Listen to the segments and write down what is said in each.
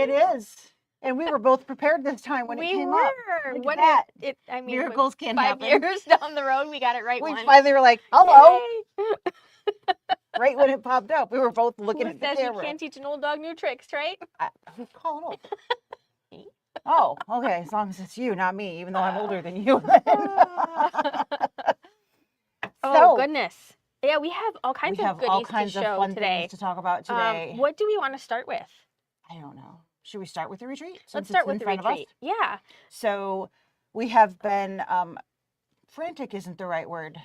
It is. And we were both prepared this time when it came up. Look at that. I mean, miracles can 5 happen. years down the road, we got it right We once. finally were like, hello. Yay! Right when it popped up, we were both looking Who at the says camera. you can't teach an old dog new tricks, right? Who's calling old? Me. Oh, okay. As long as it's you, not me, even though I'm older than you. Oh, goodness. Yeah, we have all kinds of goodies all kinds to of show fun today. things to talk about today. What do we want to start with? I don't know. Should we start with the retreat? Let's start with the retreat. Yeah. So we have been, frantic isn't the right word.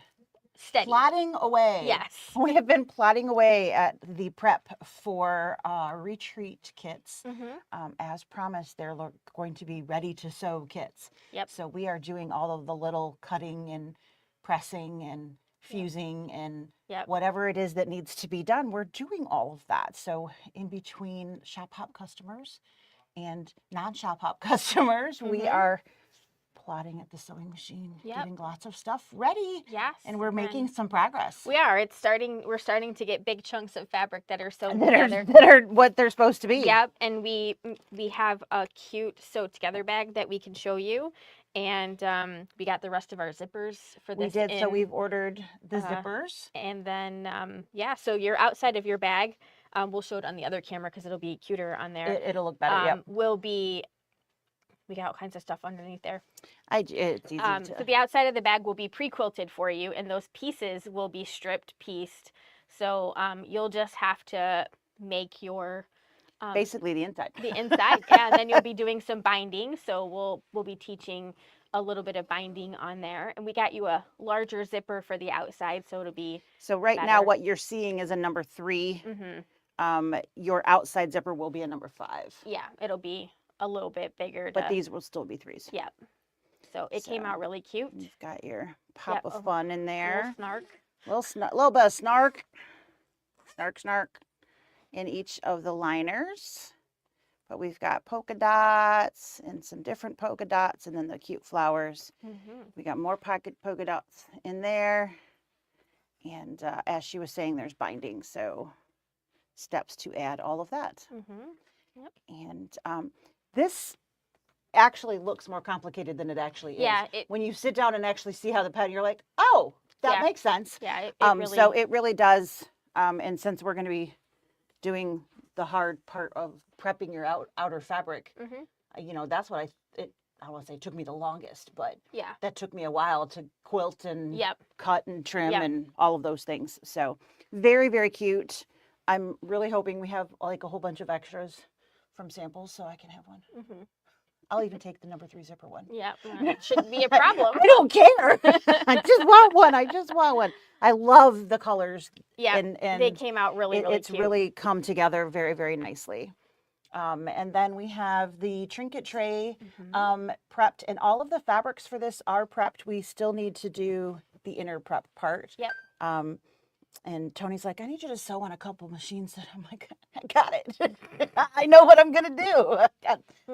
Steady. Plotting away. Yes. We have been plotting away at the prep for retreat kits. As promised, they're going to be ready to sew kits. Yep. So we are doing all of the little cutting and pressing and fusing and whatever it is that needs to be done, we're doing all of that. So in between shop hop customers and non-shop hop customers, we are plotting at the sewing machine, getting lots of stuff ready. Yes. And we're making some progress. We are. We're starting to get big chunks of fabric that are sewn together. together. That are what they're supposed to be. Yep. And we have a cute sewed together bag that we can show you. And we got the rest of our zippers for this. We did. So we've ordered the zippers. And then, so you're outside of your bag. We'll show it on the other camera because it'll be cuter on there. It'll look better, We got all kinds of stuff underneath there. It's easy So the outside of the bag will be pre-quilted for you, and those pieces will be stripped, pieced. So you'll just have to make your... basically the inside. The inside, and then you'll be doing some binding. So we'll be teaching a little bit of binding on there. And we got you a larger zipper for the outside, so it'll be So right now what you're seeing is a number 3. Your outside zipper will be a number 5. Yeah, it'll be a little bit bigger. But these will still be 3s. Yep. So it came out really cute. You've got your pop of fun in there. Little snark. Little bit of snark. Snark. In each of the liners. But we've got polka dots and some different polka dots and then the cute flowers. We got more polka dots in there. And as she was saying, there's binding. So steps to add all of that. Yep. And this actually looks more complicated than it actually is. Yeah. When you sit down and actually see how the pattern, you're like, oh, that makes sense. Yeah. So it really does. And since we're going to be doing the hard part of prepping your outer fabric, that's what I want to say it took me the longest, but that took me a while to quilt and cut and trim and all of those things. So very, very cute. I'm really hoping we have like a whole bunch of extras from samples so I can have one. I'll even take the number 3 zipper one. Yeah, it shouldn't be a problem. I don't care. I just want one. I love the colors. Yeah, and they came out really cute. It's really come together very, very nicely. And then we have the trinket tray prepped, and all of the fabrics for this are prepped. We still need to do the inner prep part. Yep. And Tony's like, I need you to sew on a couple machines. And I'm like, I got it. I know what I'm going to do.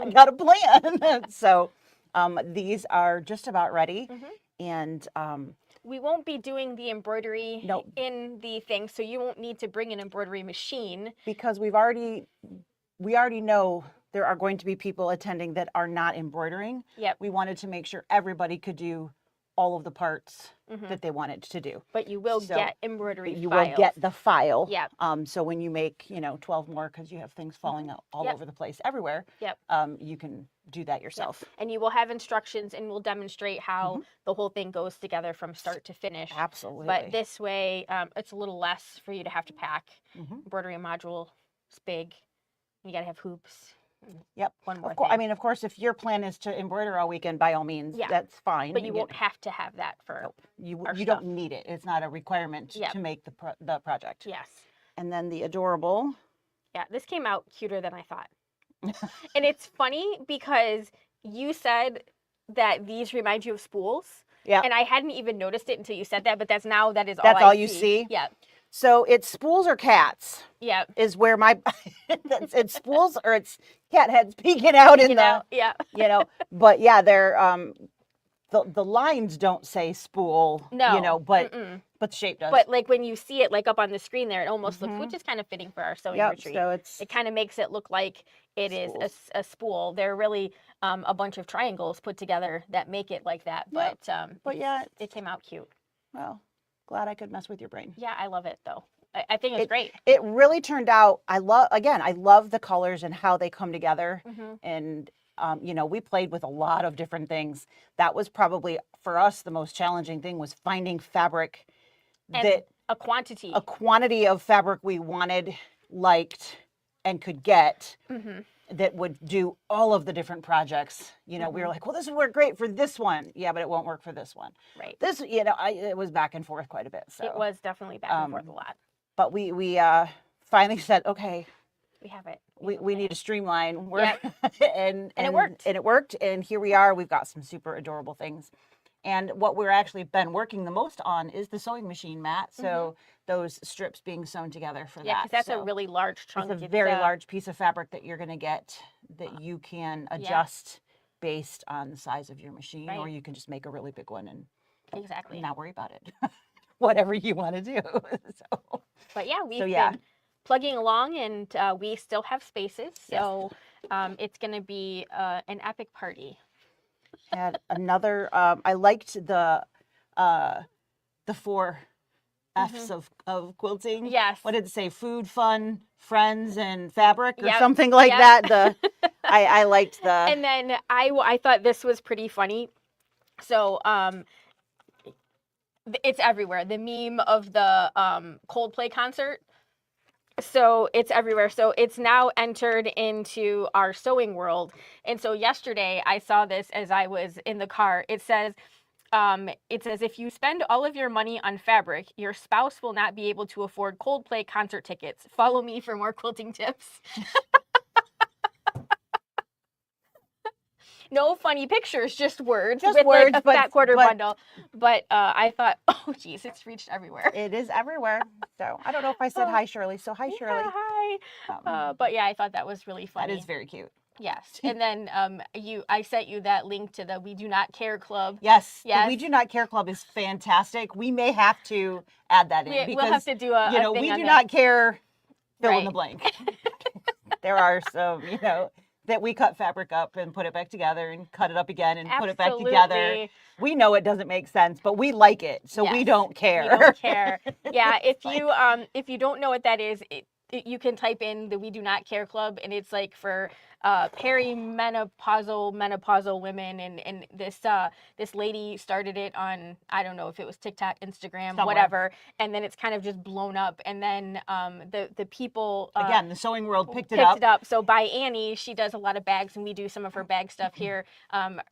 I got a plan. So these are just about ready. And we won't be doing the embroidery in the thing, so you won't need to bring an embroidery machine. Because we already know there are going to be people attending that are not embroidering. Yep. We wanted to make sure everybody could do all of the parts that they wanted to do. But you will get embroidery files. You will get the file. Yep. So when you make, 12 more because you have things falling out all over the place everywhere, you can do that yourself. Yep. And you will have instructions and we'll demonstrate how the whole thing goes together from start to finish. Absolutely. But this way, it's a little less for you to have to pack. Embroidery module is big. You got to have hoops. Yep. One more thing. I mean, of course, if your plan is to embroider all weekend, by all means, that's fine. But you won't have to have that for you don't need it. It's not a requirement to make the project. Yes. And then the adorable. Yeah, this came out cuter than I thought. And it's funny because you said that these remind you of spools. Yeah. And I hadn't even noticed it until you said that, but that's all you see. Yeah. So it's spools or cats. Yeah. Is where my it's spools or it's cat heads peeking out in the yeah. But yeah, they're the lines don't say spool, No. but Mm-mm. but the shape does. But like when you see it like up on the screen there, it almost looks, Mhm. which is kind of fitting for our sewing Yep, retreat. so it's It kind of makes it look like it is spools. a spool. They're really a bunch of triangles put together that make it like that. Yep. But yeah, it came out cute. well, glad I could mess with your brain. Yeah, I love it though. I think it's great. It really turned out. I love the colors and how they come together. Mm-hmm. And we played with a lot of different things. That was probably for us the most challenging thing, was finding fabric And that a quantity. a quantity of fabric we wanted, liked, and could get. Mm-hmm. That would do all of the different projects. We were like, well, this would work great for this one. Yeah, but it won't work for this one. Right. This, it was back and forth quite a bit. So It was definitely back and forth a lot. But we finally said, okay, we have it. We need to streamline. And it worked. And it worked. And here we are. We've got some super adorable things. And what we're actually been working the most on is the sewing machine mat. So those strips being sewn together for that. Yeah, because that's a really large chunk. It's a very large piece of fabric that you're going to get that you can adjust based on the size of your machine, or you can just make a really big one and not worry about it. Whatever you want to do. But yeah, we've been plugging along, and we still have spaces. So it's going to be an epic party. Had another. I liked the 4 F's of quilting. Yes. What did it say? Food, fun, friends, and fabric, or something like that. I liked the. And then I thought this was pretty funny. So it's everywhere. The meme of the Coldplay concert. So it's everywhere. So it's now entered into our sewing world. And so yesterday I saw this as I was in the car. It says, if you spend all of your money on fabric, your spouse will not be able to afford Coldplay concert tickets. Follow me for more quilting tips. No funny pictures, just words. Just with words, like a fat quarter bundle. But I thought, oh, geez, it's reached everywhere. It is everywhere. So I don't know if I said hi, Shirley. So hi, Shirley. Hi. But yeah, I thought that was really funny. That is very cute. Yes. And then I sent you that link to the We Do Not Care Club. Yes. The We Do Not Care Club is fantastic. We may have to add that in because we'll have to do a thing we on do this. not care, fill in the blank. There are some, that we cut fabric up and put it back together and cut it up again and put it back together. We know it doesn't make sense, but we like it, so we don't care. We don't care. Yeah, if you don't know what that is, you can type in the We Do Not Care Club, and it's like for menopausal women, and this lady started it on, I don't know if it was TikTok, Instagram, whatever, and then it's kind of just blown up, and then the people again, the sewing world picked it up. So by Annie, she does a lot of bags, and we do some of her bag stuff here.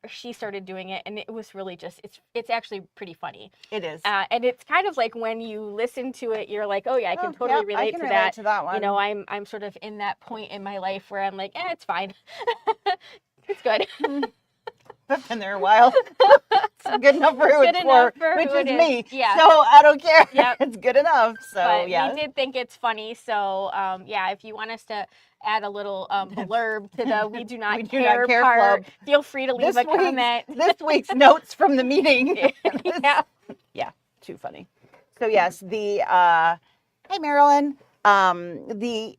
She started doing it, and it was really just it's actually pretty funny. It is, and it's kind of like when you listen to it, you're like, oh yeah, I can totally relate to that. To that one. I'm sort of in that point in my life where I'm like, it's fine. It's good. I've been there a while. It's good enough for who it's for, which is me. Yeah. So I don't care. Yep. It's good enough. So but we did think it's funny. So if you want us to add a little blurb to the We Do Not Care part, Club, feel free to leave a comment. This week's notes from the meeting. Yeah. Too funny. So yes, the hey Marilyn, the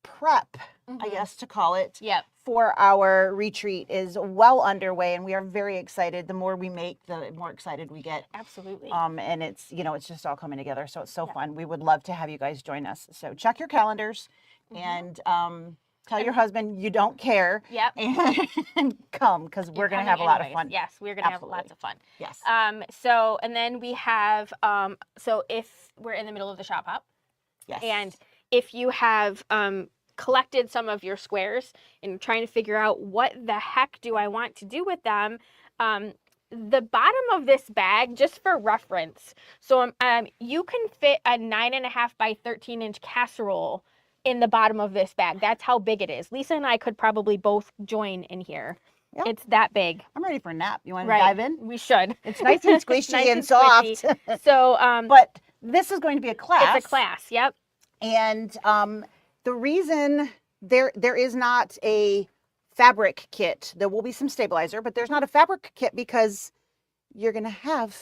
prep, I guess to call it, for our retreat is well underway, and we are very excited. The more we make, the more excited we get. Absolutely. And it's it's just all coming together, so it's so fun. We would love to have you guys join us. So check your calendars and tell your husband you don't care. Yep. And come, because we're going to have a lot of fun. Yes, we're going to have lots of fun. Yes. So, and then we have, so if we're in the middle of the shop hop, and if you have collected some of your squares and trying to figure out what the heck do I want to do with them, the bottom of this bag, just for reference, so you can fit a 9.5 by 13 inch casserole in the bottom of this bag. That's how big it is. Lisa and I could probably both join in here. Yep. It's that big. I'm ready for a nap. You want to dive in? We should. It's nice and squishy and soft. Squishy. So, but this is going to be a class. It's a class. Yep. And the reason there is not a fabric kit. There will be some stabilizer, but there's not a fabric kit because you're going to have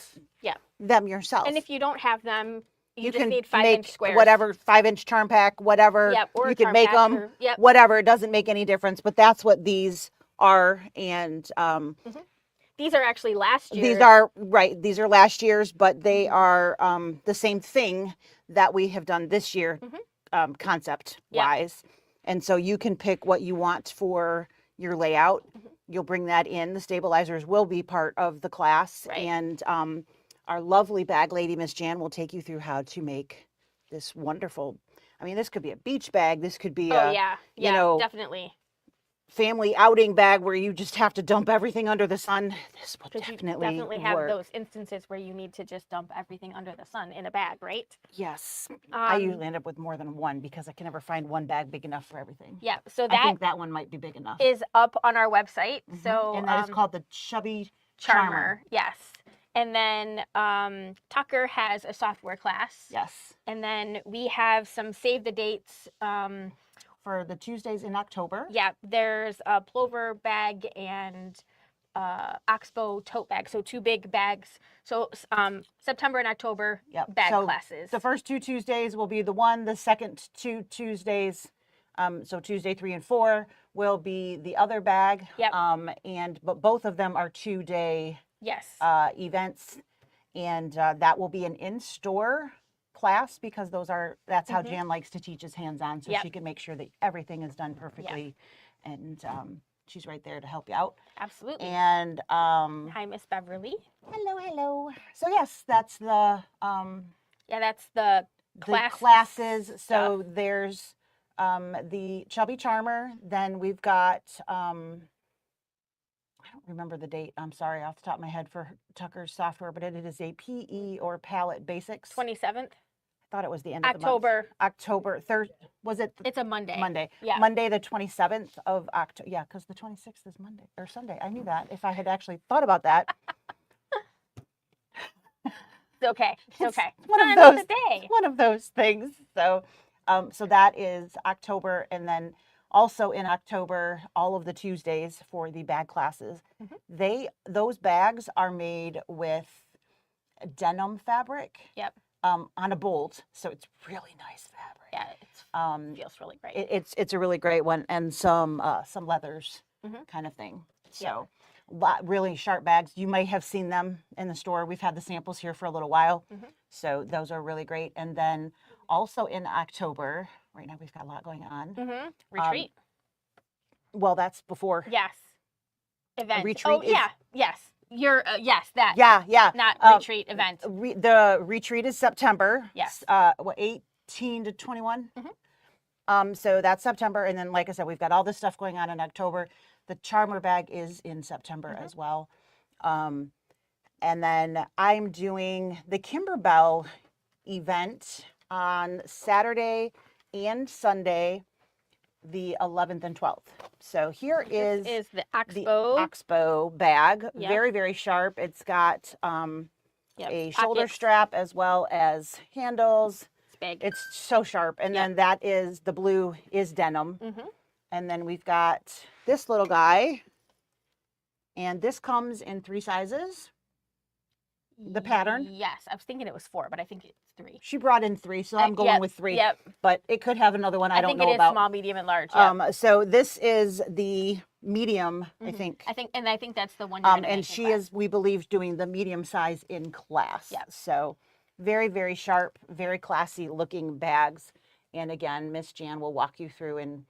them yourself. And if you don't have them, you just can need 5-inch make squares. whatever 5-inch charm pack, whatever. Or you can make them, whatever. It doesn't make any difference, but that's what these are. And these are actually last year's. These are right. These are last year's, but they are the same thing that we have done this year, concept wise. And so you can pick what you want for your layout. You'll bring that in. The stabilizers will be part of the class, and our lovely bag lady, Miss Jan, will take you through how to make this wonderful. I mean, this could be a beach bag. This could be you know, definitely family outing bag where you just have to dump everything under the sun. This will definitely have work. those instances where you need to just dump everything under the sun in a bag, right? Yes. I usually end up with more than one because I can never find one bag big enough for everything. Yeah, so I think that one might be big enough. Is up on our website. So and that is called the Chubby Charmer. Yes. And then Tucker has a software class. Yes. And then we have some save the dates. For the Tuesdays in October. Yeah, there's a plover bag and oxbow tote bag. So 2 big bags. So September and October bag classes. The first 2 Tuesdays will be the one. The second 2 Tuesdays, so Tuesday 3 and 4 will be the other bag. Yep. But both of them are 2-day events, and that will be an in-store class because that's how Jan likes to teach, is hands-on, so she can make sure that everything is done perfectly, and she's right there to help you out. Absolutely. And hi, Miss Beverly. Hello. So yes, that's the that's the classes. So there's the Chubby Charmer. Then we've got I don't remember the date. I'm sorry, off the top of my head for Tucker's software, but it is a PE or palette basics. 27th. I thought it was the end of the month. October 3rd. Was it? It's a Monday. Yeah. Monday the 27th of October. Yeah, because the 26th is Monday or Sunday. I knew that if I had actually thought about that. It's okay. It's okay. One of those things. So, so that is October, and then also in October, all of the Tuesdays for the bag classes. Those bags are made with denim fabric. Yep. On a bolt, so it's really nice fabric. Yeah, it feels really great. It's a really great one, and some leathers kind of thing. So, really sharp bags. You may have seen them in the store. We've had the samples here for a little while, so those are really great. And then also in October, right now we've got a lot going on. Retreat. Well, that's before. Yes. Event. Retreat. Yes. You're that. Yeah. Not retreat event. The retreat is September. Yes. 18 to 21. So that's September, and then like I said, we've got all this stuff going on in October. The Charmer bag is in September as well. And then I'm doing the Kimberbell event on Saturday and Sunday, the 11th and 12th. So here is the Oxbow bag. Very, very sharp. It's got a shoulder strap as well as handles. It's big. It's so sharp. And then that is, the blue is denim. And then we've got this little guy. And this comes in 3 sizes. The pattern. Yes, I was thinking it was 4, but I think it's 3. She brought in 3, so I'm going with 3. Yep. But it could have another one I don't know about. I think it is small, medium, and large. So this is the medium, I think. I think that's the one. You're gonna and she is, we believe, doing the medium size in class. Yeah. So very, very sharp, very classy looking bags. And again, Miss Jan will walk you through, and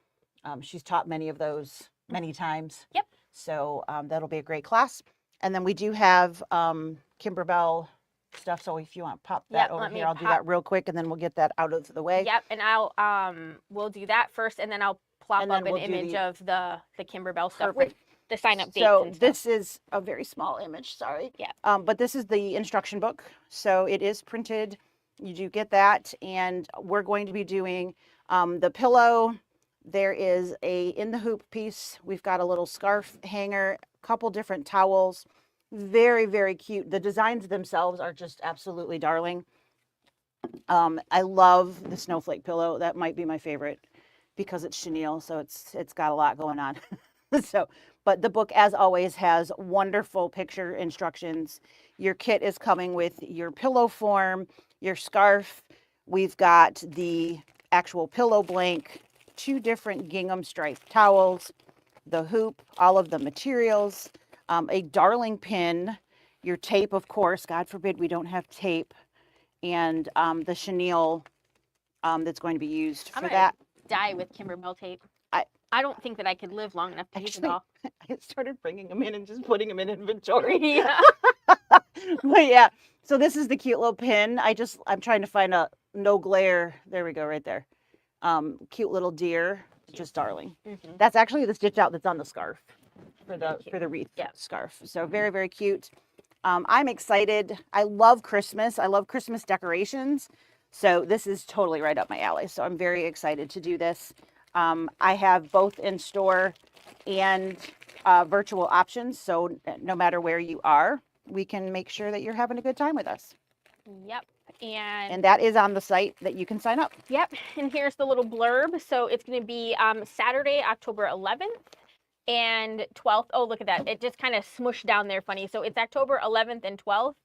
she's taught many of those many times. Yep. So that'll be a great class. And then we do have Kimberbell stuff. So if you want to pop that over here, I'll do that real quick, and then we'll get that out of the way. Yep. And we'll do that first, and then I'll plop up an image of the Kimberbell stuff with the sign up dates. So this is a very small image. Sorry. Yeah. But this is the instruction book. So it is printed. You do get that, and we're going to be doing the pillow. There is a in the hoop piece. We've got a little scarf hanger, a couple different towels. Very, very cute. The designs themselves are just absolutely darling. I love the snowflake pillow. That might be my favorite because it's chenille, so it's got a lot going on. So, but the book, as always, has wonderful picture instructions. Your kit is coming with your pillow form, your scarf. We've got the actual pillow blank, 2 different gingham striped towels, the hoop, all of the materials, a darling pin, your tape, of course. God forbid we don't have tape, and the chenille that's going to be used for that. Die with Kimberbell tape. I don't think that I could live long enough to use it all. I started bringing them in and just putting them in inventory. Yeah. But yeah, so this is the cute little pin. I'm trying to find a no glare. There we go, right there. Cute little deer, just darling. That's actually the stitch out that's on the scarf for the wreath scarf. So very, very cute. I'm excited. I love Christmas. I love Christmas decorations. So this is totally right up my alley. So I'm very excited to do this. I have both in store and virtual options. So no matter where you are, we can make sure that you're having a good time with us. Yep. And that is on the site that you can sign up. Yep. And here's the little blurb. So it's going to be Saturday, October 11th and 12th. Oh, look at that. It just kind of smushed down there funny. So it's October 11th and 12th.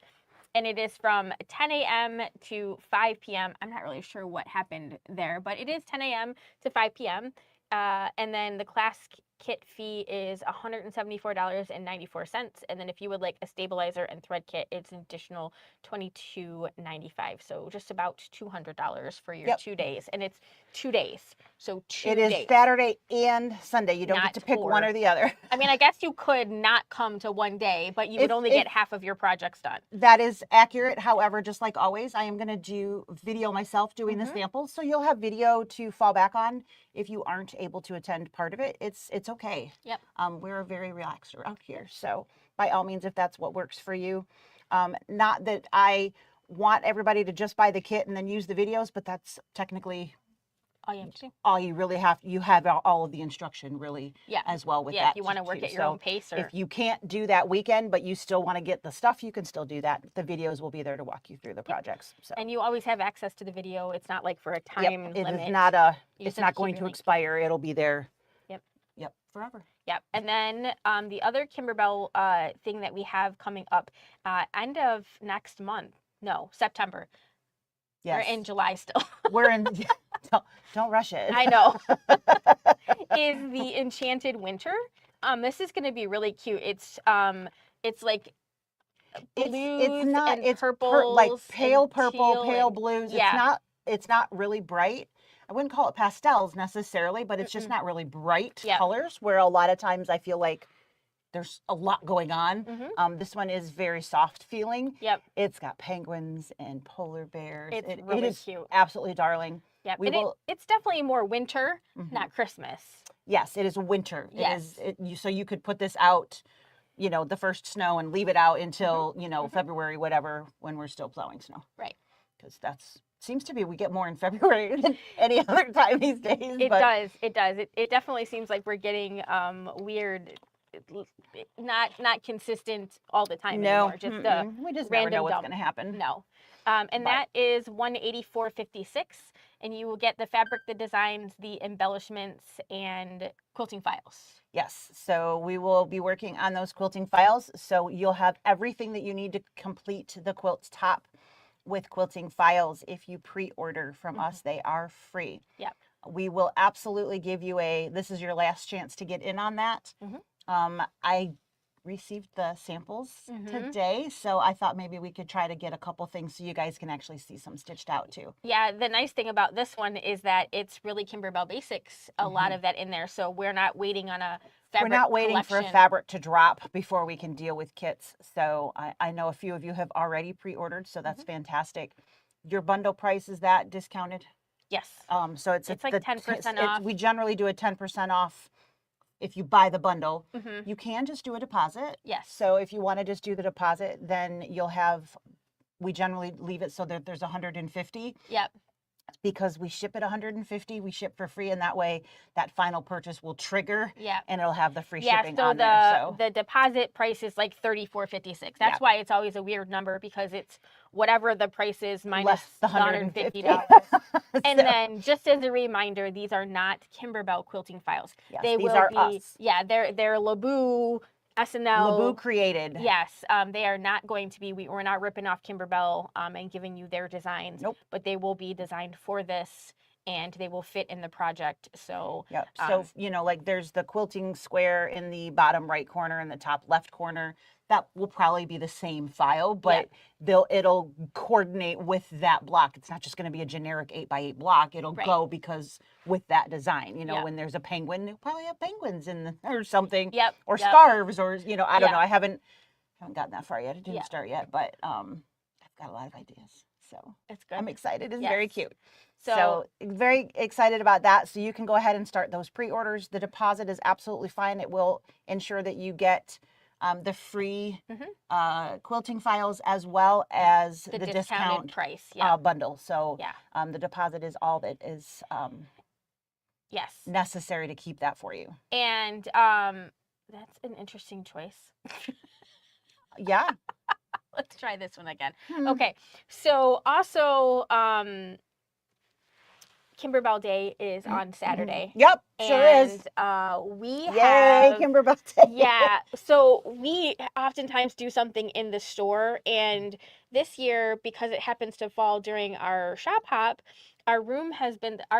And it is from 10 a.m. to 5 p.m. I'm not really sure what happened there, but it is 10 a.m. to 5 p.m. And then the class kit fee is $174.94. And then if you would like a stabilizer and thread kit, it's an additional $22.95. So just about $200 for your 2 days. And it's 2 days. So 2 days. It is Saturday and Sunday. You don't get to pick one or the other. I mean, I guess you could not come to one day, but you would only get half of your projects done. That is accurate. However, just like always, I am going to do video myself doing the samples. So you'll have video to fall back on if you aren't able to attend part of it. It's okay. Yep. We're very relaxed around here. So by all means, if that's what works for you, not that I want everybody to just buy the kit and then use the videos, but that's technically all you have to do. All you really have, you have all of the instruction really as well with that. Yeah, if you want to work at your own pace. Or if you can't do that weekend, but you still want to get the stuff, you can still do that. The videos will be there to walk you through the projects. So. And you always have access to the video. It's not like for a time limit. It is it's not going to expire. It'll be there. Yep, forever. Yep. And then the other Kimberbell thing that we have coming up end of next month. No, September. Yes. We're in July still. We're in. Don't rush it. I know. Is the Enchanted Winter. This is going to be really cute. It's like blues and purples, like pale purple, teal pale blues. Yeah. It's not really bright. I wouldn't call it pastels necessarily, but it's just not really bright colors, where a lot of times I feel like there's a lot going on. This one is very soft feeling. Yep. It's got penguins and polar bears. It's really it is cute. Absolutely darling. Yep. It's definitely more winter, not Christmas. Yes, it is winter. Yes. So you could put this out, the first snow and leave it out until, February, whatever, when we're still plowing snow. Right. Because seems to be we get more in February than any other time these days. It does. It definitely seems like we're getting weird, not consistent all the time anymore. Just we just never know what's going to happen. No. That is $184.56, and you will get the fabric, the designs, the embellishments, and quilting files. Yes, so we will be working on those quilting files. So you'll have everything that you need to complete the quilt's top with quilting files. If you pre-order from us, they are free. Yep. We will absolutely give you this is your last chance to get in on that. I received the samples today, so I thought maybe we could try to get a couple things so you guys can actually see some stitched out too. Yeah, the nice thing about this one is that it's really Kimberbell Basics, a lot of that in there, so we're not waiting on a fabric We're not waiting collection. for a fabric to drop before we can deal with kits. So I know a few of you have already pre-ordered, so that's fantastic. Your bundle price, is that discounted? Yes. So it's like 10% off. We generally do a 10% off if you buy the bundle. You can just do a deposit. Yes. So if you want to just do the deposit, then you'll have, we generally leave it so that there's 150. Yep. because we ship at 150, we ship for free, and that way that final purchase will trigger, and it'll have the free shipping on there. So the deposit price is like $34.56. That's why it's always a weird number, because it's whatever the price is minus less the $150. And then, just as a reminder, these are not Kimberbell quilting files. Yes, they these will are be us. Yeah, they're SNL. Laboo created. Yes, they are not going to be. We're not ripping off Kimberbell and giving you their designs. Nope. But they will be designed for this, and they will fit in the project. So yep. So like there's the quilting square in the bottom right corner and the top left corner. That will probably be the same file, but it'll coordinate with that block. It's not just going to be a generic 8x8 block. It'll go because with that design, when there's a penguin, they'll probably have penguins in or something, or scarves, or I don't know. I haven't gotten that far yet. It didn't start yet, but I've got a lot of ideas. So it's good. I'm excited. It's very cute. So very excited about that. So you can go ahead and start those pre-orders. The deposit is absolutely fine. It will ensure that you get the free quilting files, as well as the discount price bundle. So the deposit is all that is necessary to keep that for you. And that's an interesting choice. Yeah. Let's try this one again. Okay. So also, Kimberbell Day is on Saturday. Yep, sure is. We Yay, have Kimberbell Day. Yeah, so we oftentimes do something in the store, and this year, because it happens to fall during our shop hop, our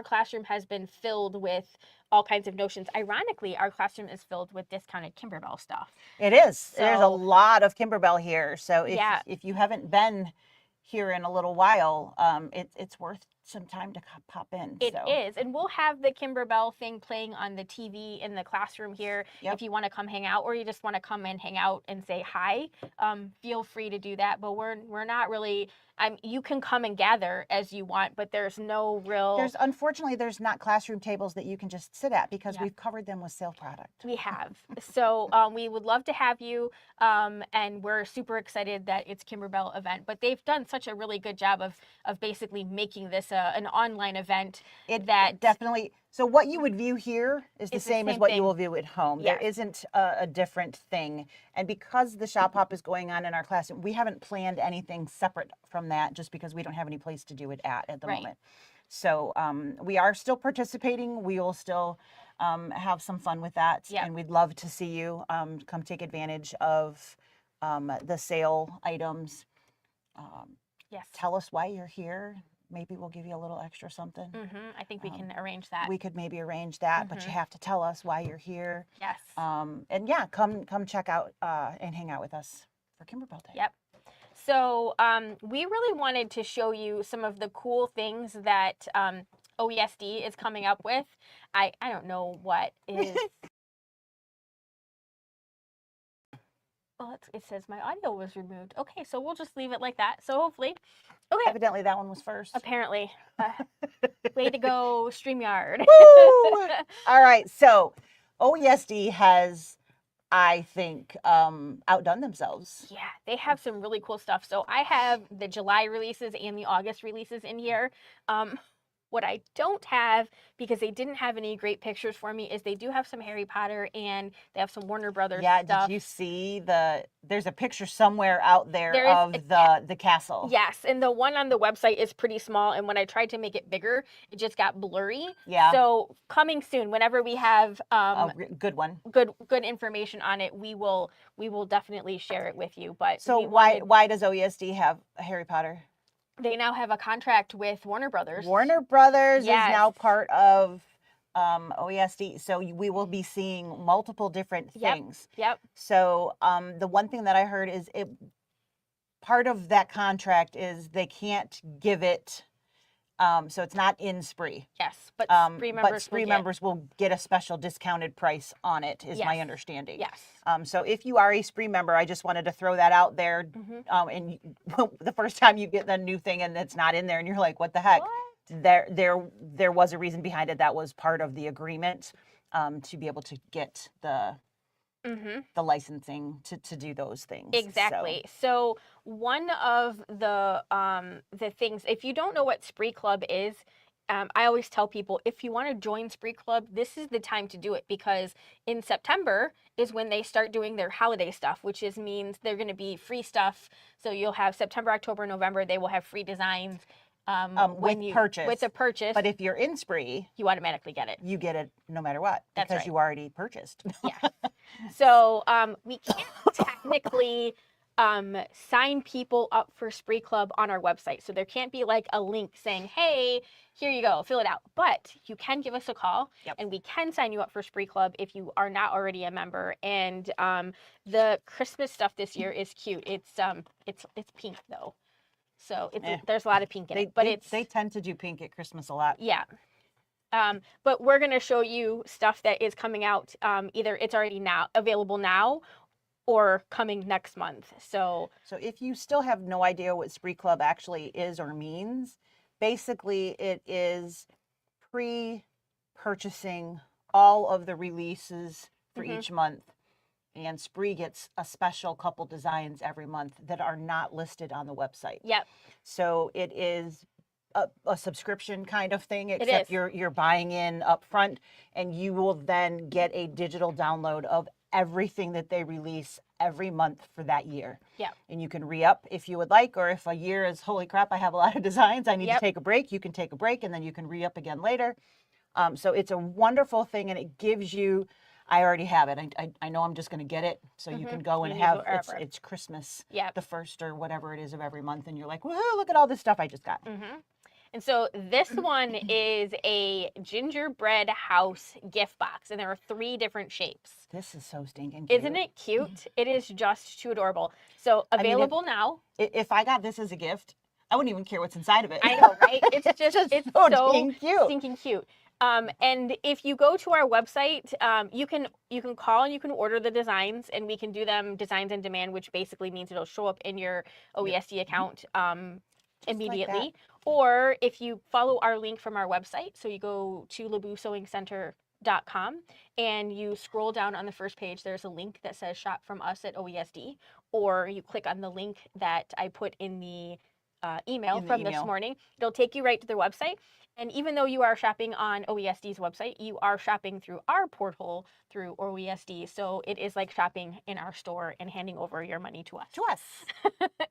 classroom has been filled with all kinds of notions. Ironically, our classroom is filled with discounted Kimberbell stuff. It is. So, there's a lot of Kimberbell here. So if you haven't been here in a little while, it's worth some time to pop in. It is. And we'll have the Kimberbell thing playing on the TV in the classroom here. If you want to come hang out, or you just want to come and hang out and say hi, feel free to do that. But we're not really, you can come and gather as you want, but there's no real... Unfortunately, there's not classroom tables that you can just sit at, because we've covered them with sale product. We have. So we would love to have you, and we're super excited that it's Kimberbell event. But they've done such a really good job of basically making this an online event. Definitely. So what you would view here is the same as what you will view at home. There isn't a different thing. And because the shop hop is going on in our classroom, we haven't planned anything separate from that, just because we don't have any place to do it at the moment. So we are still participating. We will still have some fun with that. And we'd love to see you come take advantage of the sale items. Tell us why you're here. Maybe we'll give you a little extra something. I think we can arrange that. We could maybe arrange that, but you have to tell us why you're here. Yes. And come check out and hang out with us for Kimberbell Day. Yep. So we really wanted to show you some of the cool things that OESD is coming up with. I don't know what is... Well, it says my audio was removed. Okay, so we'll just leave it like that. So hopefully... Okay. Evidently that one was first. Apparently. Way to go, StreamYard. Woo! All right, so OESD has, I think, outdone themselves. Yeah, they have some really cool stuff. So I have the July releases and the August releases in here. What I don't have, because they didn't have any great pictures for me, is they do have some Harry Potter, and they have some Warner Brothers stuff. Yeah, did you see there's a picture somewhere out there of the castle. Yes, and the one on the website is pretty small, and when I tried to make it bigger, it just got blurry. Yeah. So coming soon, whenever we have a good one. Good information on it, we will definitely share it with you. But so why does OESD have a Harry Potter? They now have a contract with Warner Brothers. Warner Brothers is now part of OESD. So we will be seeing multiple different things. Yep. So the one thing that I heard is part of that contract is they can't give it, so it's not in Spree. Yes, but Spree members will get a special discounted price on it, is my understanding. Yes. So if you are a Spree member, I just wanted to throw that out there. And the first time you get the new thing and it's not in there and you're like, what the heck? What? There was a reason behind it. That was part of the agreement, to be able to get the licensing to do those things. Exactly. So one of the things, if you don't know what Spree Club is I always tell people, if you want to join Spree Club, this is the time to do it, because in September is when they start doing their holiday stuff, which means they're going to be free stuff. So you'll have September, October, November, they will have free designs. With a purchase. But if you're in Spree, you automatically get it. You get it no matter what, because you already purchased. Yeah. So we can't technically sign people up for Spree Club on our website. So there can't be like a link saying, hey, here you go, fill it out. But you can give us a call, and we can sign you up for Spree Club if you are not already a member. And the Christmas stuff this year is cute. It's pink though. So there's a lot of pink in it. But they tend to do pink at Christmas a lot. Yeah. But we're going to show you stuff that is coming out. Either it's already available now, or coming next month. So if you still have no idea what Spree Club actually is or means, basically it is pre-purchasing all of the releases for each month. And Spree gets a special couple designs every month that are not listed on the website. Yep. So it is a subscription kind of thing, except you're buying in up front, and you will then get a digital download of everything that they release every month for that year. Yeah. And you can re-up if you would like, or if a year is, holy crap, I have a lot of designs, I need to take a break, you can take a break, and then you can re-up again later. So it's a wonderful thing, and it gives you, I already have it. I know I'm just going to get it, so you can go and have, it's Christmas, the first or whatever it is of every month, and you're like, woohoo, look at all this stuff I just got. And so this one is a gingerbread house gift box, and there are 3 different shapes. This is so stinking cute. Isn't it cute? It is just too adorable. So available now. If I got this as a gift, I wouldn't even care what's inside of it. I know, right? It's just it's so cute. Stinking cute. And if you go to our website, you can call and you can order the designs, and we can do them designs on demand, which basically means it'll show up in your OESD account immediately. Like or if you follow our link from our website, so you go to LaBouxSewingCenter.com and you scroll down on the first page, there's a link that says shop from us at OESD, or you click on the link that I put in the email this morning. It'll take you right to their website. And even though you are shopping on OESD's website, you are shopping through our portal through OESD. So it is like shopping in our store and handing over your money to us.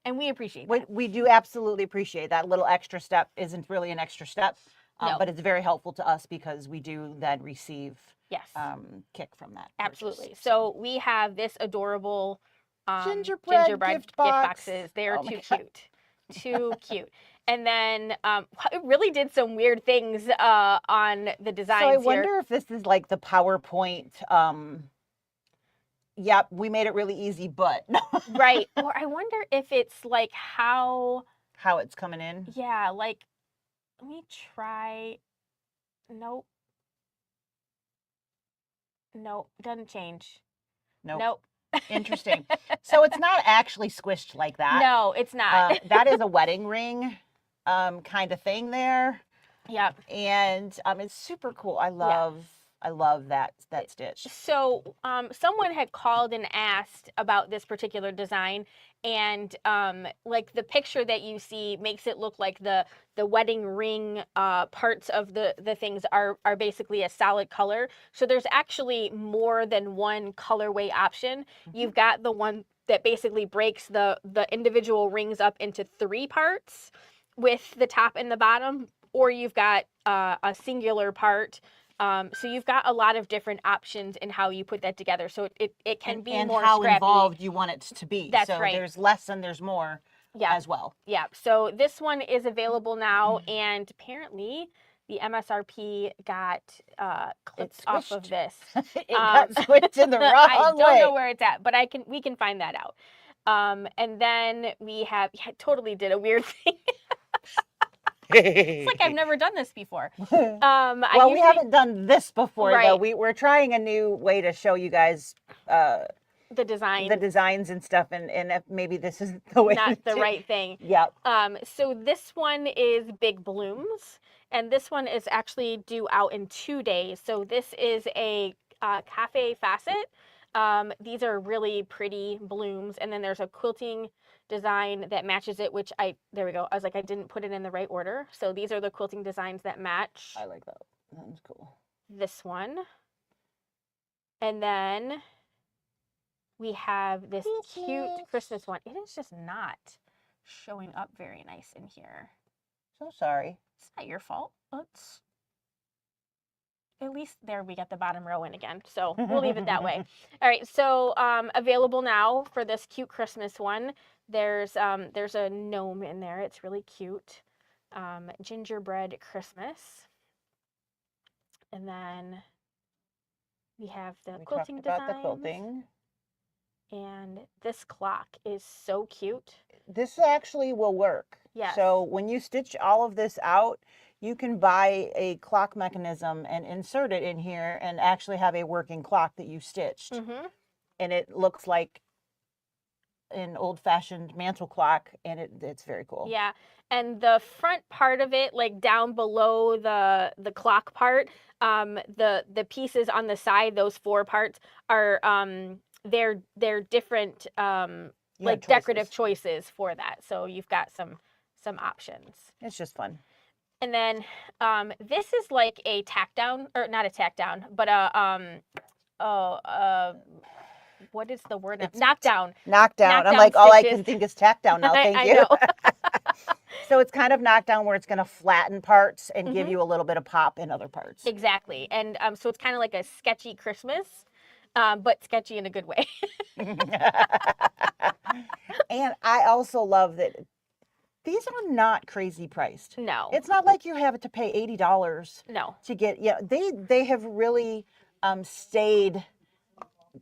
And we appreciate that. We do absolutely appreciate that. Little extra step isn't really an extra step, but it's very helpful to us, because we do then receive kick from that. Absolutely. Purchase. So we have this adorable gingerbread gift boxes. They are too cute. Too cute. And then it really did some weird things on the designs. So I wonder if this is like the PowerPoint. Yep, we made it really easy, but right. Or I wonder if it's like how it's coming in. Yeah, like let me try. Nope, doesn't change. Nope. Interesting. So it's not actually squished like that. No, it's not. That is a wedding ring kind of thing there. Yeah. And it's super cool. I love that stitch. So someone had called and asked about this particular design, and like the picture that you see makes it look like the wedding ring parts of the things are basically a solid color. So there's actually more than one colorway option. You've got the one that basically breaks the individual rings up into 3 parts with the top and the bottom, or you've got a singular part. So you've got a lot of different options in how you put that together. So it can be more how scrappy. Involved you want it to be. That's so right. There's less and there's more as well. Yeah. So this one is available now, and apparently the MSRP got clipped off of this. It got switched in the wrong way. I don't know where it's at, but we can find that out. And then we have totally did a weird thing. It's like I've never done this before. Well, we haven't done this before, right. though. We're trying a new way to show you guys the designs and stuff, and if maybe this isn't the way. Not the right thing. Yep. So this one is Big Blooms, and this one is actually due out in 2 days. So this is a cafe facet. These are really pretty blooms, and then there's a quilting design that matches it, which there we go. I was like, I didn't put it in the right order. So these are the quilting designs that match. I like that. That's cool. This one. And then we have this cute Christmas one. It is just not showing up very nice in here. So sorry. It's not your fault. Let's, at least there we got the bottom row in again. So we'll leave it that way. All right. So available now for this cute Christmas one. There's a gnome in there. It's really cute. Gingerbread Christmas. And then we have the quilting talked about the designs. quilting. And this clock is so cute. This actually will work. Yes. So when you stitch all of this out, you can buy a clock mechanism and insert it in here and actually have a working clock that you stitched. Mm-hmm. And it looks like an old-fashioned mantle clock, and it's very cool. Yeah. And the front part of it, like down below the clock part, the pieces on the side, those 4 parts are they're different like decorative choices for that. So you've got some options. It's just fun. And then this is like a tack down, or not a tack down, but what is the word? Knockdown. Knockdown. I'm like, all I can think is tack down now. Thank you. I know. So it's kind of knockdown where it's going to flatten parts and give you a little bit of pop in other parts. Exactly. And so it's kind of like a sketchy Christmas, but sketchy in a good way. And I also love that these are not crazy priced. No. It's not like you have to pay $80 No. to get, they have really stayed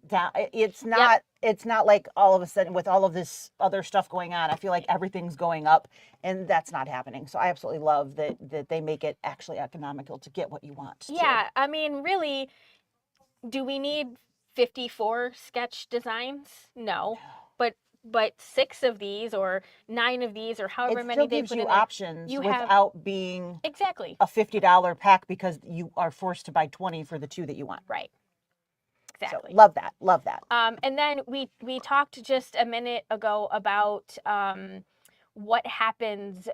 down. It's not like all of a sudden with all of this other stuff going on, I feel like everything's going up, and that's not happening. So I absolutely love that they make it actually economical to get what you want. Yeah. I mean, really, do we need 54 sketch designs? No. But 6 of these or 9 of these or however many they put in there. It still gives you options without being exactly a $50 pack because you are forced to buy 20 for the 2 that you want. Right. Exactly. So love that. And then we talked just a minute ago about what happens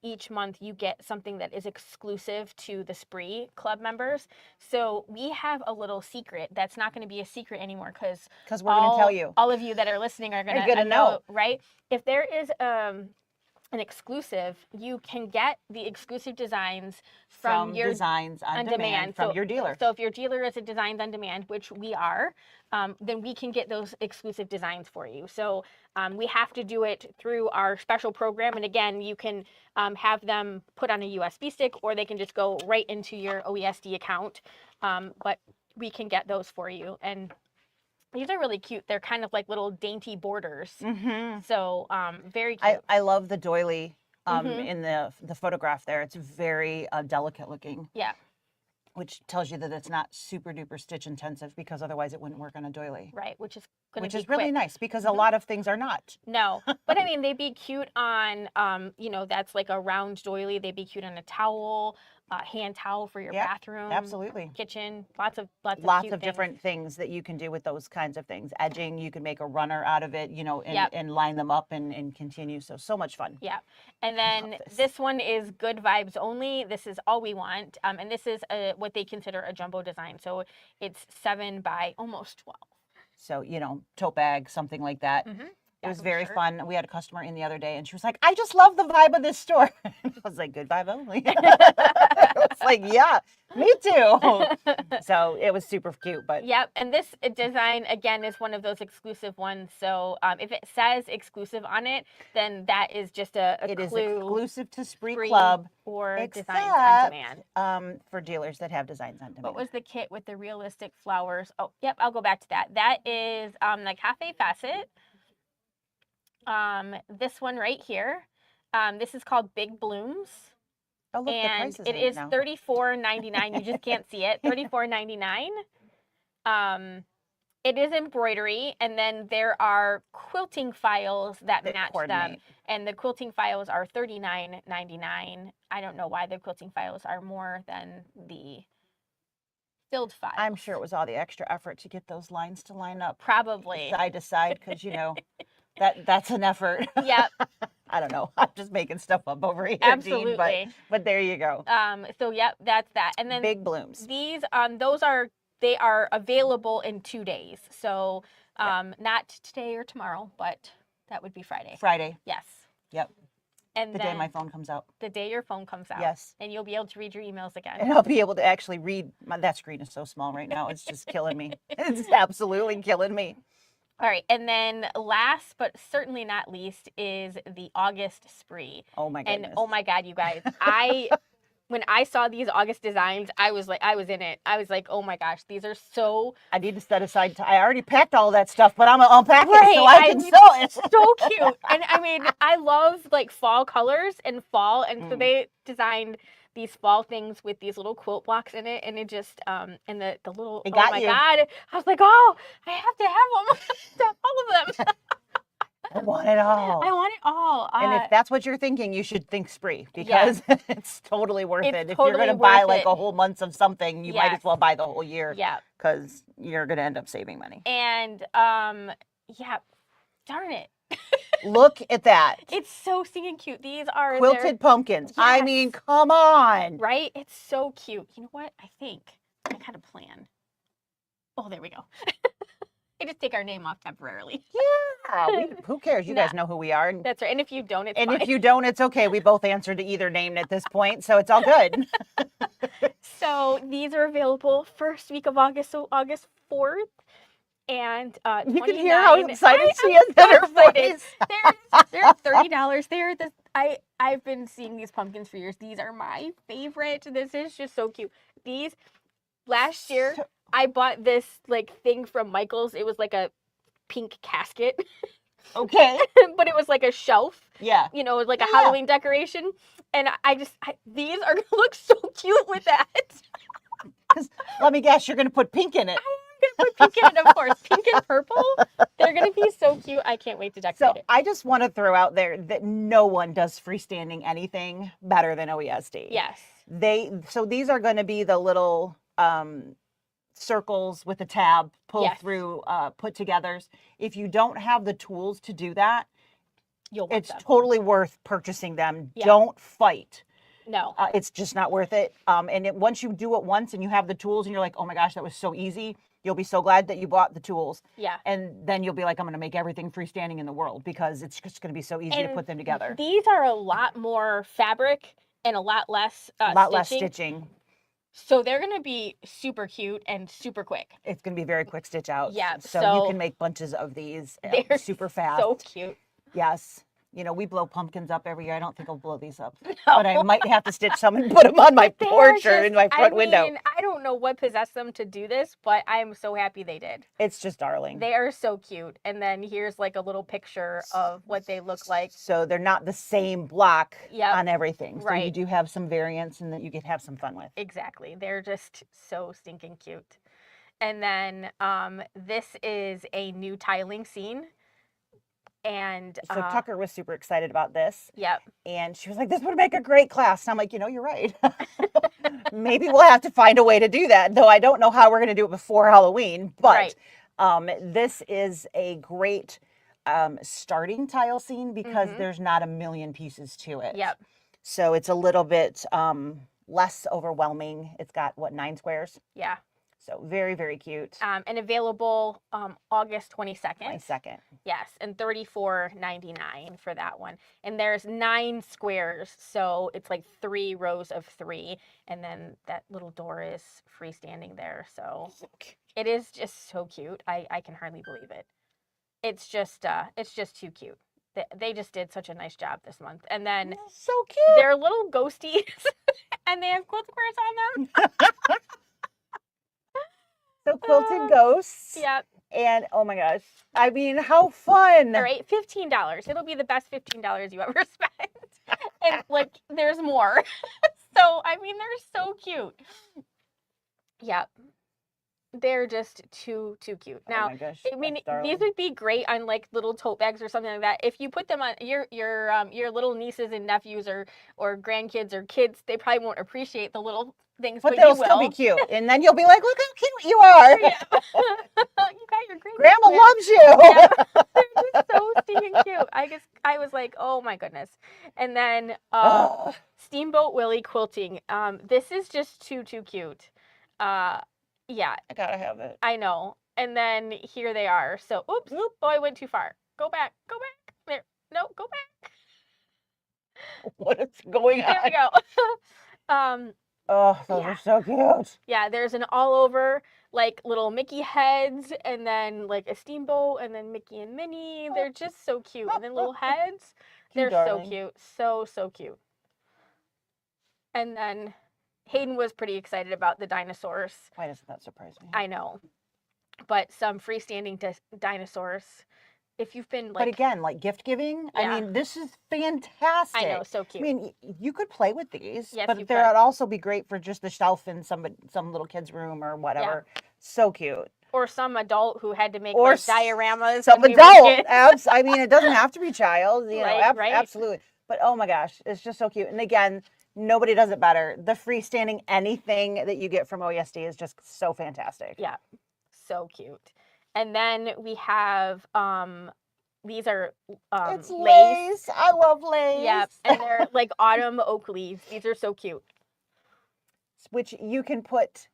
each month. You get something that is exclusive to the Spree Club members. So we have a little secret that's not going to be a secret anymore because we're going to tell you. All of you that are listening are going to know, right? If there is an exclusive, you can get the exclusive designs from your Designs on Demand from your dealer. So if your dealer is a Designs on Demand, which we are, then we can get those exclusive designs for you. So we have to do it through our special program. And again, you can have them put on a USB stick, or they can just go right into your OESD account. But we can get those for you. And these are really cute. They're kind of like little dainty borders. Mm-hmm. So very cute. I love the doily in the photograph there. It's very delicate looking. Yeah. Which tells you that it's not super duper stitch intensive, because otherwise it wouldn't work on a doily. Right, which is going to be really quick. nice, because a lot of things are not. No, but I mean, they'd be cute on, that's like a round doily. They'd be cute on a towel, hand towel for your bathroom. Absolutely. Kitchen, lots of cute different things that you can do with those kinds of things. Edging, you can make a runner out of it, and line them up and continue. So much fun. Yeah. And then this one is good vibes only. This is all we want. And this is what they consider a jumbo design. So it's 7 by almost 12. So, tote bag, something like that. Mm-hmm. It was very fun. We had a customer in the other day, and she was like, I just love the vibe of this store. I was like, good vibe only. It's like, yeah, me too. So it was super cute. But yep. And this design, again, is one of those exclusive ones. So if it says exclusive on it, then that is just a clue. It is exclusive to Spree Club. Or Designs on Demand. For dealers that have Designs on Demand. What was the kit with the realistic flowers? Oh, yep, I'll go back to that. That is the Cafe Facet. This one right here, this is called Big Blooms. Oh, look, and the price it is $34.99. You just can't see it. $34.99. It is embroidery, and then there are quilting files that match them, and the quilting files are $39.99. I don't know why the quilting files are more than the filled files. I'm sure it was all the extra effort to get those lines to line up. Probably. Side to side, because, That's an effort. Yep. I don't know. I'm just making stuff up over here, Absolutely. Dean, but there you go. So yep, that's that. And then big blooms. These they are available in 2 days. So not today or tomorrow, but that would be Friday. Friday. Yes. Yep. And the day my phone comes out. The day your phone comes out. Yes. And you'll be able to read your emails again. And I'll be able to actually read. That screen is so small right now. It's just killing me. It's absolutely killing me. All right. And then last but certainly not least is the August spree. Oh my goodness. And oh my God, you guys. When I saw these August designs, I was in it. I was like, oh my gosh, these are so... I need to set aside time. I already packed all that stuff, but I'm going to unpack right. it so I can sew it. So cute. And I mean, I love like fall colors and fall. And so they designed these fall things with these little quilt blocks in it. And it just, and the little, oh my God. I was like, oh, I have to have them. To have all of them. I want it all. I want it all. And if that's what you're thinking, you should think spree because it's totally worth it. If Totally you're going to buy like a whole month of something, you might as well buy the whole year. Yeah. Because you're going to end up saving money. And yeah, darn it. Look at that. It's so stinking cute. These are quilted pumpkins. Yes. I mean, come on. Right? It's so cute. You know what? I think I got a plan. Oh, there we go. I just take our name off temporarily. Yeah. Who cares? You guys know who we are. That's right. And if you don't, it's fine. If you don't, it's okay. We both answered to either name at this point, so it's all good. So these are available first week of August, so August 4th. And you can hear how excited she is in her voice. They're $30. I've been seeing these pumpkins for years. These are my favorite. This is just so cute. These last year I bought this like thing from Michael's. It was like a pink casket. Okay. But it was like a shelf. Yeah. You know, it was like a Halloween decoration. And these are gonna look so cute with that. Because let me guess, you're gonna put pink in it. I'm gonna put pink in it, of course. Pink and purple. They're gonna be so cute. I can't wait to decorate it. I just want to throw out there that no one does freestanding anything better than OESD. Yes. So these are going to be the little circles with a tab pull through put togethers. If you don't have the tools to do that, it's totally worth purchasing them. Yeah. Don't fight. No. It's just not worth it. Once you do it once and you have the tools and you're like, oh my gosh, that was so easy, you'll be so glad that you bought the tools. Yeah. And then you'll be like, I'm going to make everything freestanding in the world because it's just going to be so easy to put them together. These are a lot more fabric and a lot less stitching. So they're going to be super cute and super quick. It's going to be very quick stitch out. Yeah. So you can make bunches of these super fast. So cute. Yes. You know, we blow pumpkins up every year. I don't think I'll blow these up. No. But I might have to stitch some and put them on my porch or in my front window. I don't know what possessed them to do this, but I am so happy they did. It's just darling. They are so cute. And then here's like a little picture of what they look like. So they're not the same block on everything. So you do have some variants and that you can have some fun with. Exactly. They're just so stinking cute. And then this is a new tiling scene. And so Tucker was super excited about this. Yep. And she was like, this would make a great class. And I'm like, you're right. Maybe we'll have to find a way to do that. Though I don't know how we're going to do it before Halloween. But this is a great starting tile scene because there's not a million pieces to it. Yep. So it's a little bit less overwhelming. It's got, 9 squares? Yeah. So very, very cute. And available August 22nd. 22nd. Yes, and $34.99 for that one. And there's 9 squares, so it's like 3 rows of 3, and then that little door is freestanding there. So it is just so cute. I can hardly believe it. It's just too cute. They just did such a nice job this month. And then so cute. They're little ghosties, and they have quilt squares on them. So quilted ghosts. Yep. And oh my gosh. I mean, how fun. All right, $15. It'll be the best $15 you ever spent. And like there's more. So I mean they're so cute. Yep. They're just too cute. Now, oh my gosh, I mean, these would be great on like little tote bags or something like that. If you put them on your little nieces and nephews or grandkids or kids, they probably won't appreciate the little things, but they'll you still will. be cute. And then you'll be like, look how cute you are. Yeah. You got your great Grandma twins. loves you. Yeah. They're just so stinking cute. I was like, oh my goodness. And then Steamboat Willie quilting. This is just too cute. Yeah. I gotta have it. I know. And then here they are. So, oops. Oh, I went too far. Go back. Go back. There. No, go back. What is going on? There we go. Oh, those are so cute. Yeah, there's an all over like little Mickey heads and then like a steamboat and then Mickey and Minnie. They're just so cute. And then little heads. They're so cute. So cute. And then Hayden was pretty excited about the dinosaurs. Why doesn't that surprise me? I know. But some freestanding dinosaurs. If you've been like, but again, like gift giving, Yeah. I mean, this is fantastic. I know, so cute. I mean, you could play with these, Yes, but you they'd could. also be great for just the shelf in some little kid's room or whatever. So cute. Or some adult who had to make Or like dioramas. Some when we were adult. kids. I mean, it doesn't have to be child, you know, Right. absolutely. But oh my gosh, it's just so cute. And again, nobody does it better. The freestanding anything that you get from OESD is just so fantastic. Yeah, so cute. And then we have these are It's lace. lace. I love lace. Yep, and they're like autumn oak leaves. These are so cute. Which you can put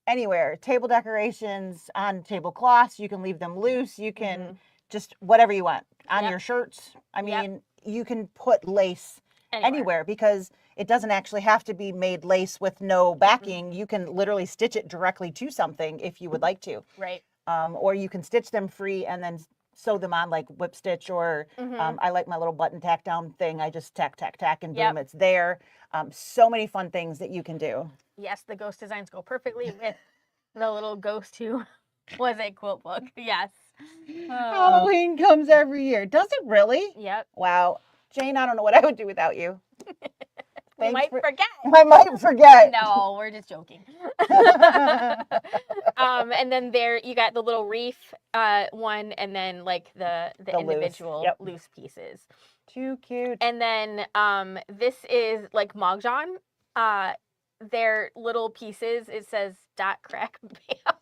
anywhere. Table decorations, on tablecloths. You can leave them loose. You can just whatever you want on your shirts. I mean, you can put lace anywhere because it doesn't actually have to be made lace with no backing. You can literally stitch it directly to something if you would like to. Right. Or you can stitch them free and then sew them on like whip stitch or I like my little button tack down thing. I just tack and boom, it's there. So many fun things that you can do. Yes, the ghost designs go perfectly with the little ghost who was a quilt book. Yes. Halloween comes every year. Does it really? Yep. Wow. Jane, I don't know what I would do without you. We might forget. I might forget. No, we're just joking. And then there you got the little reef one, and then like the individual loose pieces. Too cute. And then this is like Mahjong. They're little pieces. It says dot crack bam.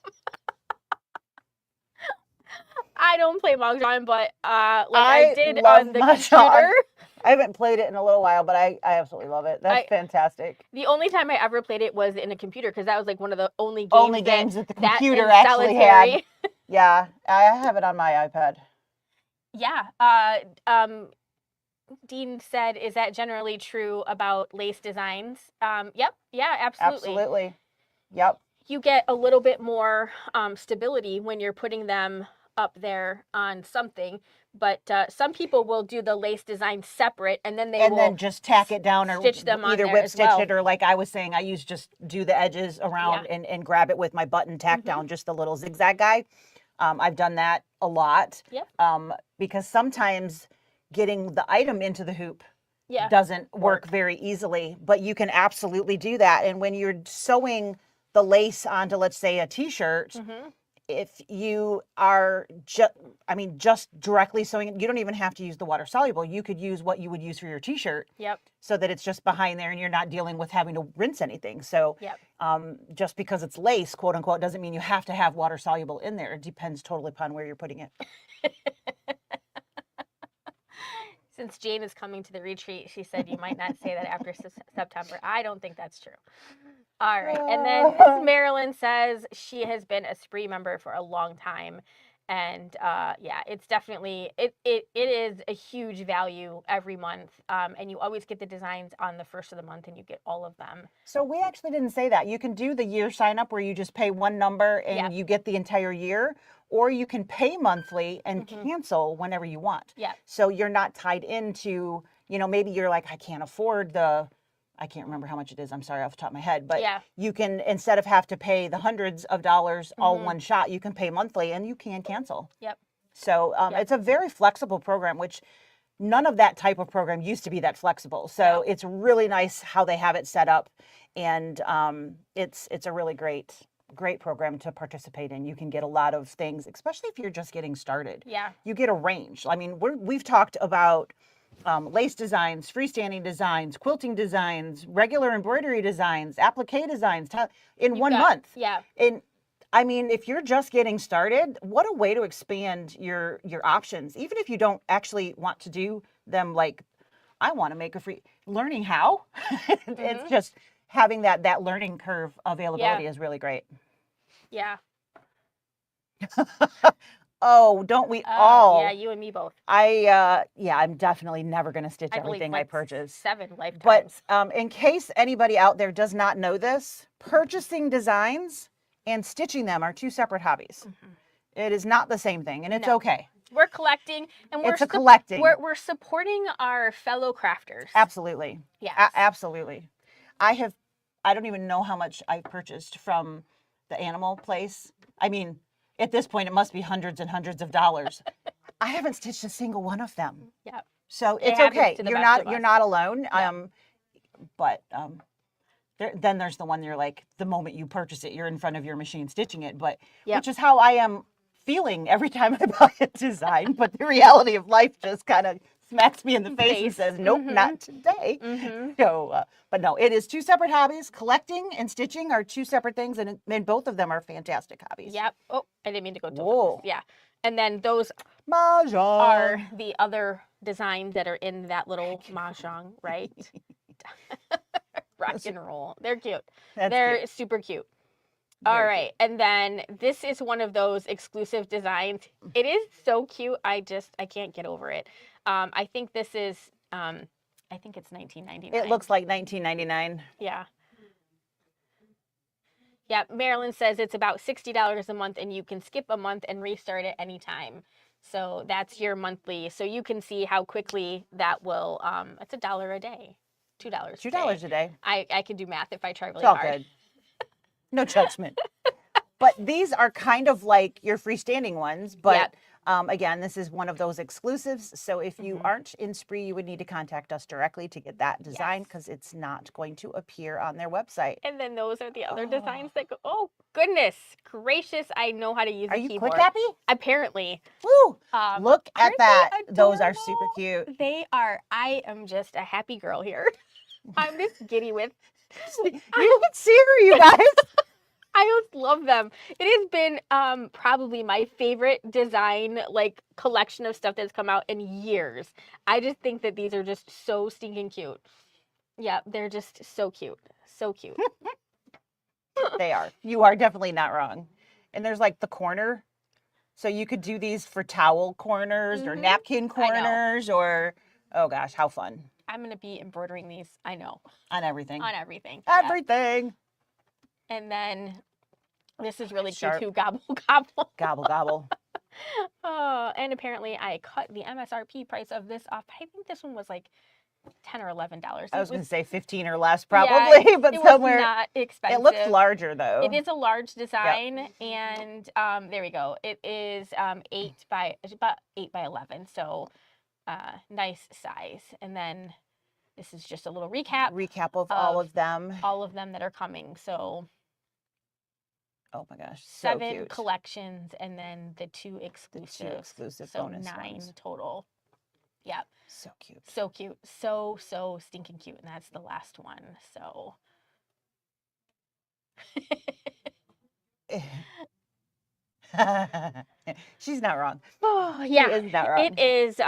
I don't play Mahjong, but I did on the computer. I haven't played it in a little while, but I absolutely love it. That's fantastic. The only time I ever played it was in a computer because that was like one of the only games that the computer actually had. Yeah, I have it on my iPad. Yeah. Dean said, is that generally true about lace designs? Yep. Yeah, absolutely. Absolutely. Yep. You get a little bit more stability when you're putting them up there on something, but some people will do the lace design separate and then then just tack it down or stitch them on either there whip as stitch well. it or like I was saying, I just do the edges around and grab it with my button tack down, just the little zigzag guy. I've done that a lot. Yep. Because sometimes getting the item into the hoop doesn't work very easily, but you can absolutely do that. And when you're sewing the lace onto, let's say, a t-shirt, if you are just directly sewing it, you don't even have to use the water soluble. You could use what you would use for your t-shirt. Yep. So that it's just behind there and you're not dealing with having to rinse anything. So just because it's lace, quote unquote, doesn't mean you have to have water soluble in there. It depends totally upon where you're putting it. Since Jane is coming to the retreat, she said you might not say that after September. I don't think that's true. All right. And then Miss Marilyn says she has been a Spree member for a long time. And it's definitely, it is a huge value every month. And you always get the designs on the first of the month and you get all of them. So we actually didn't say that. You can do the year sign up where you just pay one number and you get the entire year. Or you can pay monthly and cancel whenever you want. Yeah. So you're not tied into, maybe you're like, I can't afford I can't remember how much it is. I'm sorry off the top of my head. But you can, instead of have to pay the hundreds of dollars all one shot, you can pay monthly and you can cancel. Yep. So it's a very flexible program, which none of that type of program used to be that flexible. So it's really nice how they have it set up. And it's a really great program to participate in. You can get a lot of things, especially if you're just getting started. Yeah. You get a range. I mean, we've talked about lace designs, freestanding designs, quilting designs, regular embroidery designs, applique designs in one month. Yeah. And I mean, if you're just getting started, what a way to expand your options. Even if you don't actually want to do them, like I want to make a free learning how. It's just having that learning curve availability is really great. Yeah. Oh, don't we all? Yeah, you and me both. I'm definitely never going to stitch everything I purchase. 7 lifetimes. But in case anybody out there does not know this, purchasing designs and stitching them are 2 separate hobbies. It is not the same thing, and it's okay. We're collecting, and it's a collecting. We're supporting our fellow crafters. Absolutely. Yeah. Absolutely. I don't even know how much I've purchased from the animal place. I mean, at this point, it must be hundreds and hundreds of dollars. I haven't stitched a single one of them. Yeah. So it's okay. You're not alone. Yeah. Then there's the one you're like, the moment you purchase it, you're in front of your machine stitching it. But which is how I am feeling every time I buy a design. But the reality of life just kind of smacks me in the face and says, nope, not today. So, but no, it is 2 separate hobbies. Collecting and stitching are 2 separate things, and both of them are fantastic hobbies. Yep. Oh, I didn't mean to go to Whoa. Yeah. And then those Mahjong are the other designs that are in that little mahjong, right? Rock and roll. They're cute. They're cute. Super cute. All right. And then this is one of those exclusive designs. It is so cute. I can't get over it. I think this is, I think it's $19.99. It looks like $19.99. Yeah. Yeah. Marilyn says it's about $60 a month, and you can skip a month and restart at any time. So that's your monthly. So you can see how quickly that will, it's $1 a day. $2 $2 a day. I can do math if I try really hard. It's all good. No judgment. But these are kind of like your freestanding ones. But again, this is one of those exclusives. So if you aren't in Spree, you would need to contact us directly to get that design, because it's not going to appear on their website. And then those are the other designs that go, oh, goodness gracious, I know how to use a keyboard. Are you click happy? Apparently. Woo! Look at that. Adorable. Those are super cute. They are. I am just a happy girl here. I'm just giddy with. You can see her, you guys. I just love them. It has been probably my favorite design, like, collection of stuff that's come out in years. I just think that these are just so stinking cute. Yeah, they're just so cute. So cute. They are. You are definitely not wrong. And there's like the corner. So you could do these for towel corners or napkin corners or, oh gosh, how fun. I'm going to be embroidering these, I know. On everything. On everything. Everything. Yeah. And then this is really Sharp. cute too. Gobble, gobble. Gobble, gobble. And apparently I cut the MSRP price of this off. I think this one was like $10 or $11. I was going to say 15 or less probably, but it somewhere. Was not expensive. It looks larger though. It is a large design, and there we go. It is about 8 by 11, so nice size. And then this is just a little recap of all of them. All of them that are coming. So oh my gosh, so 7 cute. collections, and then the 2 exclusives. The 2 exclusive so bonus 9 ones. total. Yep. So cute. So cute. So stinking cute. And that's the last one. So. She's not wrong. Oh, yeah. She is not wrong. It is,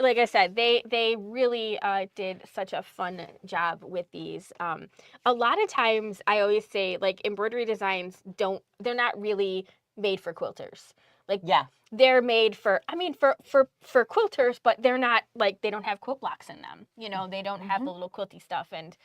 like I said, they really did such a fun job with these. A lot of times I always say, like, embroidery designs they're not really made for quilters. Like, they're made for, I mean, for quilters, but they're not, like, they don't have quilt blocks in them. You know, they don't have the little quilty stuff, and,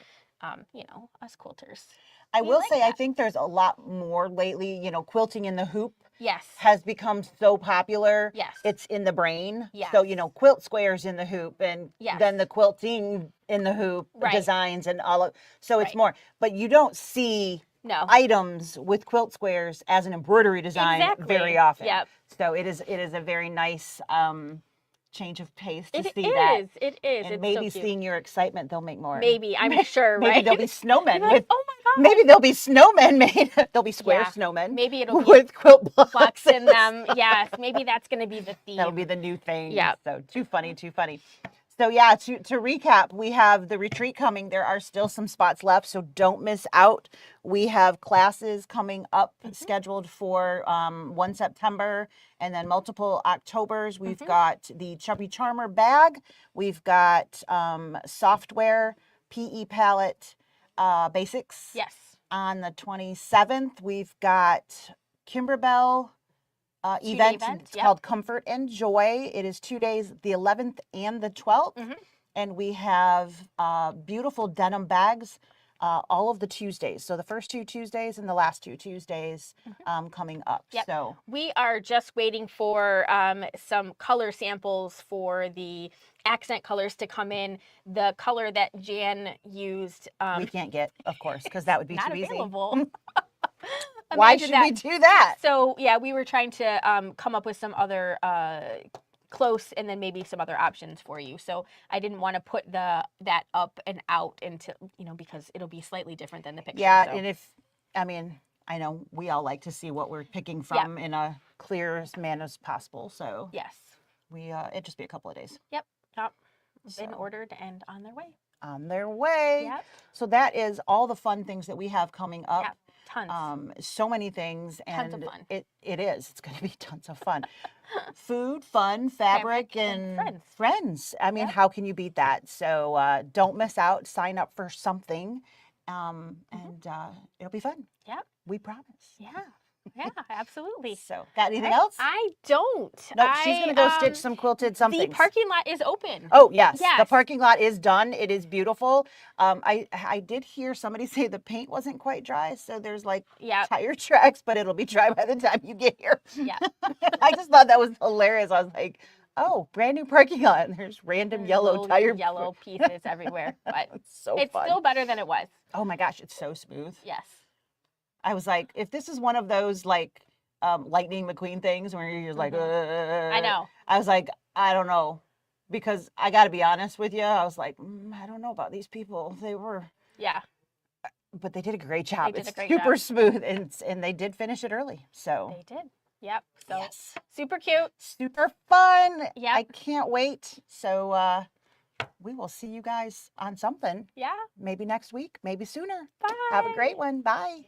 you know, us quilters. I will say, I think there's a lot more lately, you know, quilting in the hoop. Yes. Has become so popular. Yes. It's in the brain. Yes. So, you know, quilt squares in the hoop, and then the quilting in the hoop designs and all of, so it's more, but you don't see items with quilt squares as an embroidery design very often. Yep. So it is a very nice change of pace to see that. It is. And it's maybe so seeing your excitement, they'll make more. Maybe, I'm sure, maybe right? there'll be snowmen like, with, oh my God. Maybe there'll be snowmen made, there'll be square snowmen. Maybe it'll be with quilt blocks in them. Yes, maybe that's going to be the theme. That'll be the new thing. Yeah. So too funny. So yeah, to recap, we have the retreat coming. There are still some spots left, so don't miss out. We have classes coming up scheduled for 1 September and then multiple Octobers. We've got the Chubby Charmer bag. We've got software, PE palette, basics. Yes. On the 27th, we've got Kimberbell event. It's called Comfort and Joy. It is 2 days, the 11th and the 12th. And we have beautiful denim bags all of the Tuesdays. So the first 2 Tuesdays and the last 2 Tuesdays coming up. Yep. So we are just waiting for some color samples for the accent colors to come in. The color that Jan used. We can't get, of course, because that would be not too available. easy. Why should we do that? So yeah, we were trying to come up with some other close and then maybe some other options for you. So I didn't want to put that up and out into, because it'll be slightly different than the picture. Yeah, so. And I know we all like to see what we're picking from in a clear as manner as possible. So yes, it'd just be a couple of days. Yep. Been ordered and on their way. On their way. Yep. So that is all the fun things that we have coming up. Yep. Tons. So many things, and tons of fun. It is. It's going to be tons of fun. Food, fun, fabric, and friends. I mean, how can you beat that? So don't miss out. Sign up for something, and it'll be fun. Yep. We promise. Yeah, absolutely. So, got anything else? I don't. No, she's going to go stitch some quilted something. The parking lot is open. Oh, yes. The parking lot is done. It is beautiful. I did hear somebody say the paint wasn't quite dry, so there's tire tracks, but it'll be dry by the time you get here. Yeah. I just thought that was hilarious. I was like, oh, brand new parking lot, and there's random yellow pieces everywhere. But it's so it's fun. Still better than it was. Oh my gosh, it's so smooth. Yes. I was like, if this is one of those Lightning McQueen things where you're like, I know. I was like, I don't know, because I got to be honest with you. I was like, I don't know about these people. They were, but they did a great job. It's super smooth, and they did finish it early. So they did. Yep. So yes. Super cute, super fun. Yeah. I can't wait. So we will see you guys on something. Yeah. Maybe next week, maybe sooner. Bye. Have a great one. Bye.